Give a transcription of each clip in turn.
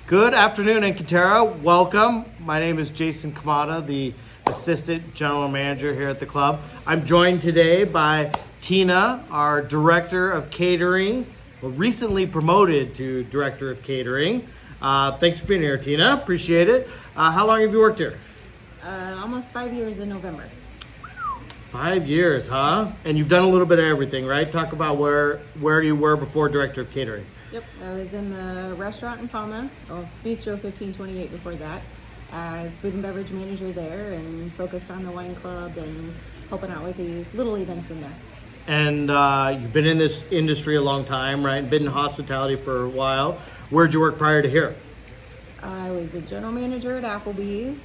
Good afternoon, Encantera. Welcome. My name is Jason Kamada, the Assistant General Manager here at the club. I'm joined today by Tina, our Director of Catering, recently promoted to Director of Catering. Thanks for being here, Tina. Appreciate it. How long have you worked here? Almost 5 years in November. 5 years, huh? And you've done a little bit of everything, right? Talk about where you were before Director of Catering. Yep, I was in the restaurant in Palma, Bistro 1528 before that, as food and beverage manager there, and focused on the wine club and helping out with the little events in there. And you've been in this industry a long time, right? Been in hospitality for a while. Where'd you work prior to here? I was a general manager at Applebee's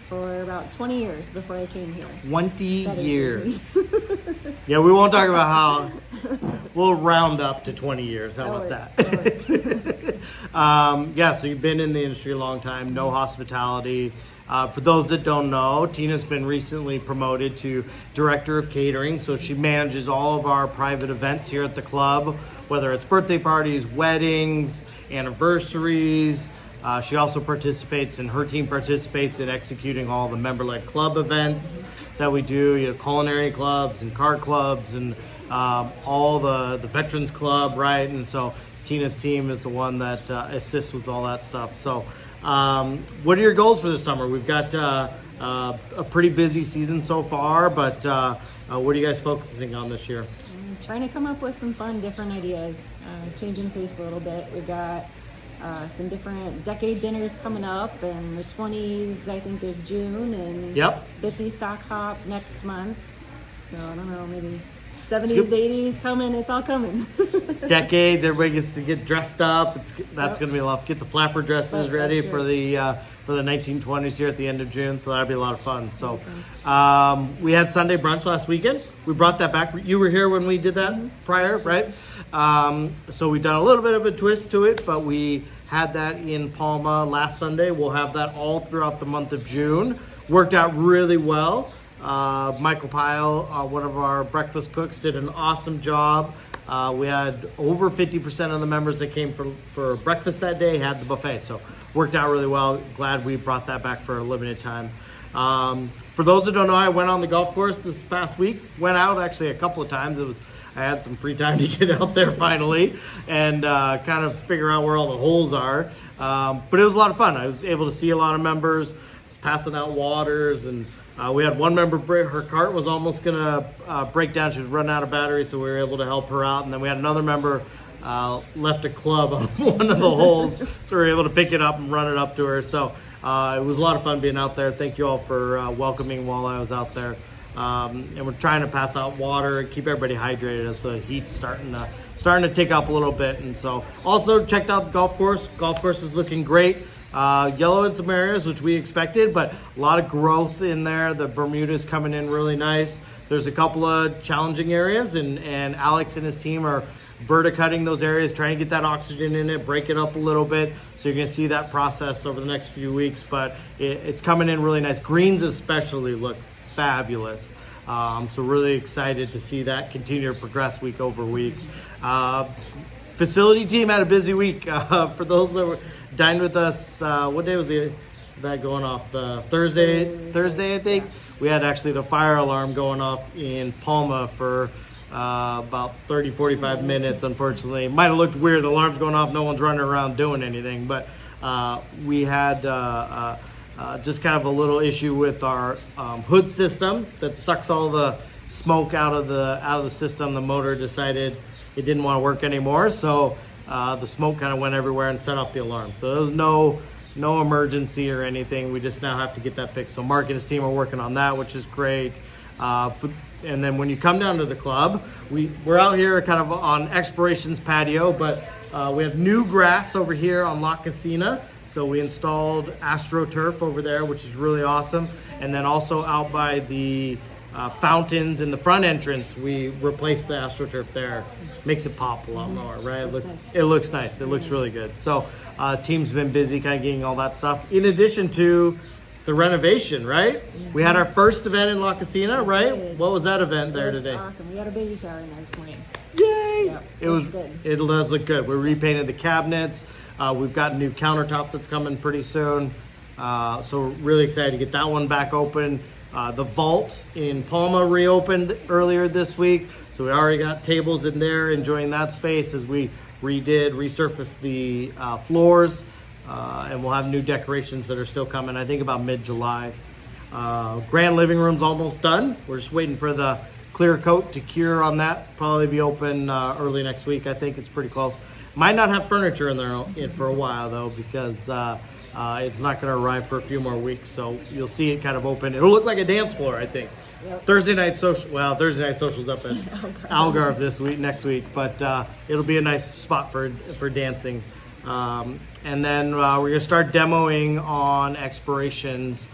for about 20 years before I came here. 20 That years. ages me. Yeah, we won't talk about how. We'll round up to 20 years. How about that? Yeah, so you've been in the industry a long time, know hospitality. For those that don't know, Tina's been recently promoted to Director of Catering. So she manages all of our private events here at the club, whether it's birthday parties, weddings, anniversaries. She also her team participates in executing all the member-led club events that we do, culinary clubs and car clubs and all the Veterans Club, right? And so Tina's team is the one that assists with all that stuff. So what are your goals for this summer? We've got a pretty busy season so far, but what are you guys focusing on this year? I'm trying to come up with some fun, different ideas, changing pace a little bit. We've got some different decade dinners coming up, and the 20s I think is June, and 50s sock hop next month. So I don't know, maybe 70s, 80s coming. It's all coming. Decades, everybody gets to get dressed up. That's going to be a lot. Get the flapper dresses ready for the 1920s here at the end of June. So that'll be a lot of fun. So we had Sunday brunch last weekend. We brought that back. You were here when we did that prior, right? So we've done a little bit of a twist to it, but we had that in Palma last Sunday. We'll have that all throughout the month of June. Worked out really well. Michael Pyle, one of our breakfast cooks, did an awesome job. We had over 50% of the members that came for breakfast that day had the buffet. So worked out really well. Glad we brought that back for a limited time. For those that don't know, I went on the golf course this past week. Went out actually a couple of times. I had some free time to get out there finally and kind of figure out where all the holes are. But it was a lot of fun. I was able to see a lot of members. I was passing out waters, and we had one member, her cart was almost going to break down. She was running out of battery, so we were able to help her out. And then we had another member left a club on one of the holes, so we were able to pick it up and run it up to her. So it was a lot of fun being out there. Thank you all for welcoming while I was out there. And we're trying to pass out water and keep everybody hydrated as the heat's starting to tick up a little bit. And so also checked out the golf course. Golf course is looking great. Yellow in some areas, which we expected, but a lot of growth in there. The Bermuda's coming in really nice. There's a couple of challenging areas, and Alex and his team are verticutting those areas, trying to get that oxygen in it, break it up a little bit. So you're going to see that process over the next few weeks, but it's coming in really nice. Greens especially look fabulous. So really excited to see that continue to progress week over week. Facility team had a busy week. For those that dined with us, what day was that going off? The Thursday, I think. We had actually the fire alarm going off in Palma for about 30-45 minutes. Unfortunately, it might have looked weird. The alarm's going off, no one's running around doing anything, but we had just kind of a little issue with our hood system that sucks all the smoke out of the system. The motor decided it didn't want to work anymore, so the smoke kind of went everywhere and set off the alarm. So there was no emergency or anything. We just now have to get that fixed. So Mark and his team are working on that, which is great. And then when you come down to the club, we're out here kind of on Explorations patio, but we have new grass over here on La Casina. So we installed AstroTurf over there, which is really awesome. And then also out by the fountains in the front entrance, we replaced the AstroTurf there. Makes it pop a lot more, right? It looks nice. It looks really good. So team's been busy kind of getting all that stuff. In addition to the renovation, right? Mm-hmm. We had our first event in La Casina, right? What was that event there today? Awesome. We had a baby shower in this morning. Yay! Yep, It was good. It does look good. We repainted the cabinets. We've got a new countertop that's coming pretty soon. So we're really excited to get that one back open. The vault in Palma reopened earlier this week. So we already got tables in there enjoying that space as we resurfaced the floors. And we'll have new decorations that are still coming, I think about mid-July. Grand living room's almost done. We're just waiting for the clear coat to cure on that. Probably be open early next week. I think it's pretty close. Might not have furniture in there for a while though, because it's not going to arrive for a few more weeks. So you'll see it kind of open. It'll look like a dance floor, I think. Yep. Thursday night social's up at Algarve next week, but it'll be a nice spot for dancing. And then we're gonna start demoing on expirations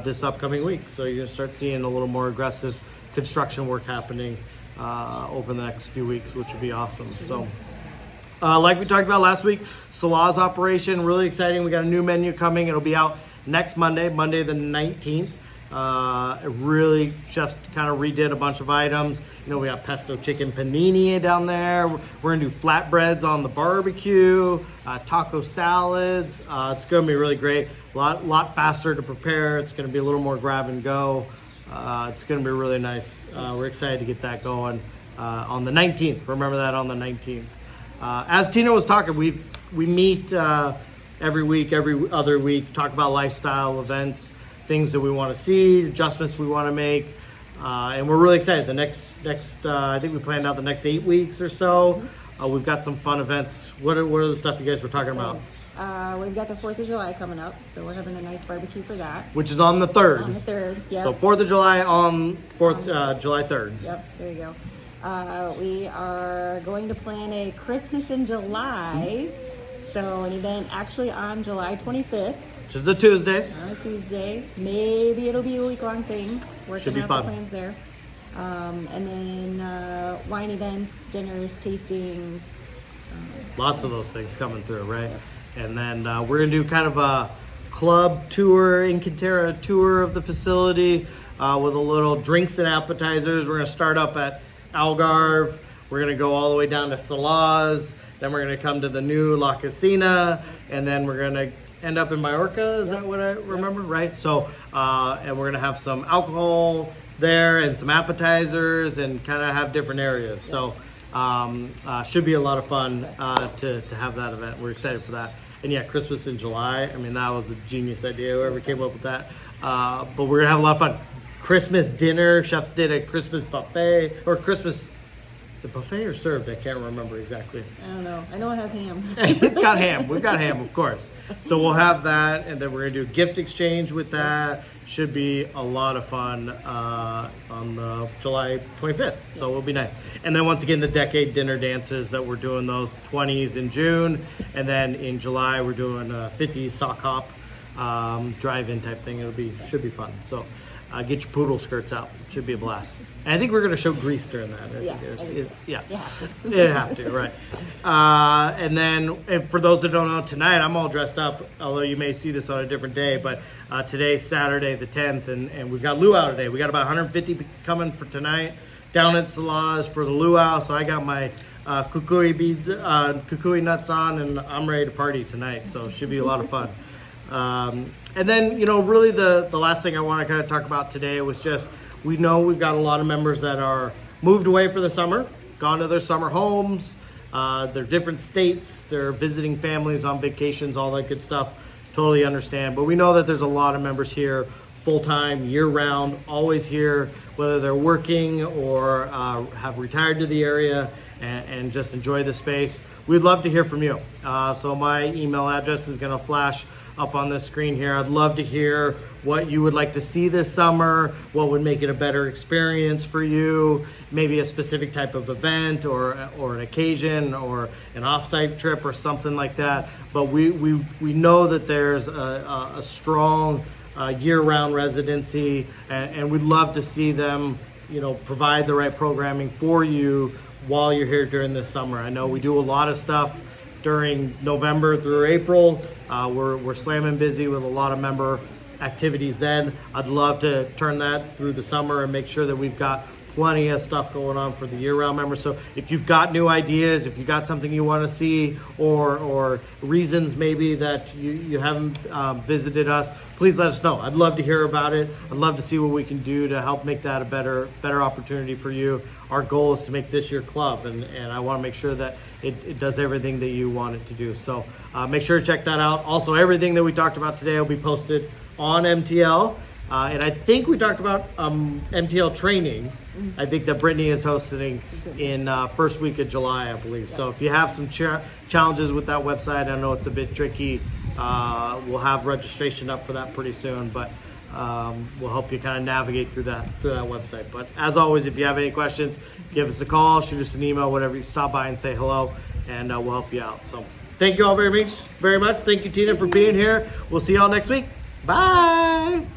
this upcoming week. So you're gonna start seeing a little more aggressive construction work happening over the next few weeks, which would be awesome. So. Like we talked about last week, Salah's operation, really exciting. We got a new menu coming. It'll be out next Monday the 19th. Really, chefs kind of redid a bunch of items. You know, we got pesto chicken panini down there. We're gonna do flatbreads on the barbecue, taco salads. It's gonna be really great. A lot faster to prepare. It's gonna be a little more grab and go. It's gonna be really nice. We're excited to get that going on the 19th. Remember that, on the 19th. As Tina was talking, we meet every week, every other week, talk about lifestyle events, things that we want to see, adjustments we want to make, and we're really excited. The next I think we planned out the next 8 weeks or so. We've got some fun events. What are the stuff you guys were talking about? We've got the 4th of July coming up, so we're having a nice barbecue for that. Which is on the 3rd. On the 3rd, yeah. So 4th of July on July 3rd. Yep, there you go. We are going to plan a Christmas in July, so an event actually on July 25th. Which is a Tuesday. On a Tuesday. Maybe it'll be a week-long thing. Should be out fun. the plans there. And then wine events, dinners, tastings. Lots of those things coming through, right? And then we're going to do kind of a club tour, in Quintera tour of the facility with a little drinks and appetizers. We're going to start up at Algarve. We're going to go all the way down to Salah's. Then we're going to come to the new La Casina. And then we're going to end up in Mallorca. Is that what I remember? Right? So, and we're going to have some alcohol there and some appetizers and kind of have different areas. So, should be a lot of fun to have that event. We're excited for that. And yeah, Christmas in July. I mean, that was a genius idea, whoever came up with that. But we're going to have a lot of fun. Christmas dinner. Chefs did a Christmas buffet, or Christmas, is it buffet or served? I can't remember exactly. I don't know. I know it has ham. It's got ham. We've got ham, of course. So we'll have that, and then we're going to do a gift exchange with that. Should be a lot of fun on the July 25th. So it'll be nice. And then once again, the decade dinner dances that we're doing, those 20s in June. And then in July, we're doing a 50s sock hop drive-in type thing. Should be fun. So get your poodle skirts out. It should be a blast. And I think we're going to show Grease during that. Yeah. You have to, right. And then for those that don't know, tonight I'm all dressed up, although you may see this on a different day, but today's Saturday the 10th, and we've got luau today. We got about 150 coming for tonight down at Salah's for the luau, so I got my kukui beads, kukui nuts on, and I'm ready to party tonight, so it should be a lot of fun. And then, really the last thing I want to kind of talk about today was just, we know we've got a lot of members that are moved away for the summer, gone to their summer homes, they're different states, they're visiting families on vacations, all that good stuff. Totally understand. But we know that there's a lot of members here full-time, year-round, always here, whether they're working or have retired to the area and just enjoy the space. We'd love to hear from you. So my email address is going to flash up on the screen here. I'd love to hear what you would like to see this summer, what would make it a better experience for you, maybe a specific type of event or an occasion or an off-site trip or something like that. But we know that there's a strong year-round residency, and we'd love to see them, provide the right programming for you while you're here during this summer. I know we do a lot of stuff during November through April. We're slamming busy with a lot of member activities then. I'd love to turn that through the summer and make sure that we've got plenty of stuff going on for the year-round members. So if you've got new ideas, if you got something you want to see, or reasons maybe that you haven't visited us, please let us know. I'd love to hear about it. I'd love to see what we can do to help make that a better opportunity for you. Our goal is to make this your club, and I want to make sure that it does everything that you want it to do. So make sure to check that out. Also, everything that we talked about today will be posted on MTL. And I think we talked about MTL training. I think that Brittany is hosting in first week of July, I believe. So if you have some challenges with that website, I know it's a bit tricky. We'll have registration up for that pretty soon, but we'll help you kind of navigate through that website. But as always, if you have any questions, give us a call, shoot us an email, whatever. You stop by and say hello, and we'll help you out. So thank you all very much. Thank you, Tina, for being here. We'll see y'all next week. Bye.